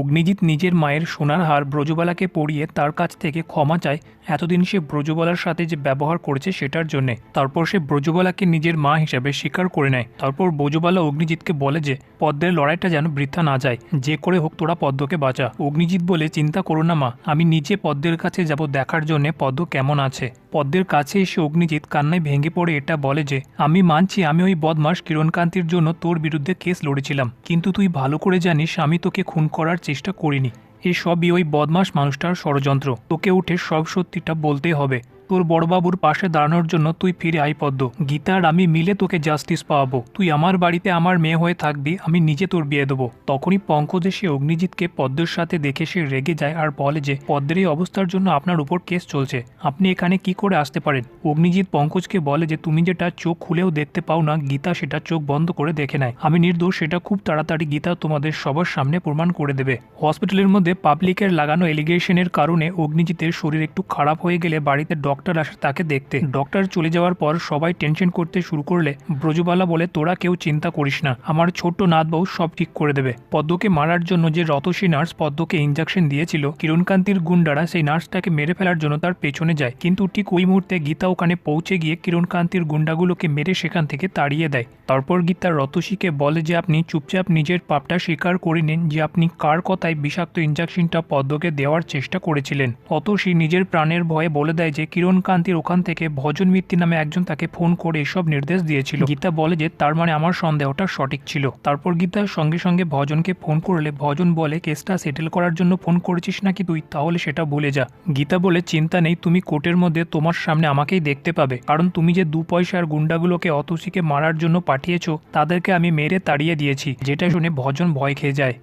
অগ্নিজিৎ নিজের মায়ের সোনার হার ব্রজবালাকে পরিয়ে তার কাছ থেকে ক্ষমা চায় এতদিন সে ব্রজবালার সাথে যে ব্যবহার করেছে সেটার জন্যে। তারপর সে ব্রজবালাকে নিজের মা হিসাবে স্বীকার করে নেয়। তারপর ব্রজবালা অগ্নিজিৎকে বলে যে পদ্মের লড়াইটা যেন বৃথা না যায়, যে করে হোক তোরা পদ্মকে বাঁচা। অগ্নিজিৎ বলে, চিন্তা করো না মা, আমি নিজে পদ্মের কাছে যাব দেখার জন্যে পদ্ম কেমন আছে। পদ্মের কাছে এসে অগ্নিজিৎ কান্নায় ভেঙে পড়ে এটা বলে যে আমি মানছি আমি ওই বদমাস কিরণকান্তির জন্য তোর বিরুদ্ধে কেস লড়েছিলাম, কিন্তু তুই ভালো করে জানিস আমি তোকে খুন করার চেষ্টা করিনি। এসবই ওই বদমাস মানুষটার ষড়যন্ত্র। তোকে উঠে সব সত্যিটা বলতে হবে। তোর বড়বাবুর পাশে দাঁড়ানোর জন্য তুই ফিরে আয় পদ্ম। গীতা আর আমি মিলে তোকে জাস্টিস পাওয়াবো। তুই আমার বাড়িতে আমার মেয়ে হয়ে থাকবি, আমি নিজে তোর বিয়ে দেবো। তখনই পঙ্কজ এসে অগ্নিজিৎকে পদ্মের সাথে দেখে সে রেগে যায় আর বলে যে পদ্মের এই অবস্থার জন্য আপনার উপর কেস চলছে, আপনি এখানে কি করে আসতে পারেন। অগ্নিজিৎ পঙ্কজকে বলে যে তুমি যেটা চোখ খুলেও দেখতে পাও না, গীতা সেটা চোখ বন্ধ করে দেখে নেয়। আমি নির্দোষ, সেটা খুব তাড়াতাড়ি গীতা তোমাদের সবার সামনে প্রমাণ করে দেবে। হসপিটালের মধ্যে পাবলিকের লাগানো এলিগেশনের কারণে অগ্নিজিতের শরীর একটু খারাপ হয়ে গেলে বাড়িতে ডক্টর আসে তাকে দেখতে। ডক্টর চলে যাওয়ার পর সবাই টেনশন করতে শুরু করলে ব্রজবালা বলে তোরা কেউ চিন্তা করিস না, আমার ছোট্ট নাতবউ সব ঠিক করে দেবে। পদ্মকে মারার জন্য যে রতসী নার্স পদ্মকে ইঞ্জেকশন দিয়েছিল, কিরণকান্তির গুন্ডারা সেই নার্সটাকে মেরে ফেলার জন্য তার পেছনে যায়, কিন্তু ঠিক ওই মুহূর্তে গীতা ওখানে পৌঁছে গিয়ে কিরণকান্তির গুন্ডাগুলোকে মেরে সেখান থেকে তাড়িয়ে দেয়। তারপর গীতা রতসীকে বলে যে আপনি চুপচাপ নিজের পাপটা স্বীকার করে নিন যে আপনি কার কথায় বিষাক্ত ইঞ্জেকশনটা পদ্মকে দেওয়ার চেষ্টা করেছিলেন। রতসী নিজের প্রাণের ভয়ে বলে দেয় যে কিরণকান্তির ওখান থেকে ভজন মিত্তি নামে একজন তাকে ফোন করে এসব নির্দেশ দিয়েছিল। গীতা বলে যে তার মানে আমার সন্দেহটা সঠিক ছিল। তারপর গীতা সঙ্গে সঙ্গে ভজনকে ফোন করলে ভজন বলে কেসটা সেটেল করার জন্য ফোন করেছিস নাকি তুই, তাহলে সেটা ভুলে যা। গীতা বলে চিন্তা নেই, তুমি কোর্টের মধ্যে তোমার সামনে আমাকেই দেখতে পাবে, কারণ তুমি যে 2 পয়সার গুন্ডাগুলোকে অতসীকে মারার জন্য পাঠিয়েছো তাদেরকে আমি মেরে তাড়িয়ে দিয়েছি। যেটা শুনে ভজন ভয় খেয়ে যায়।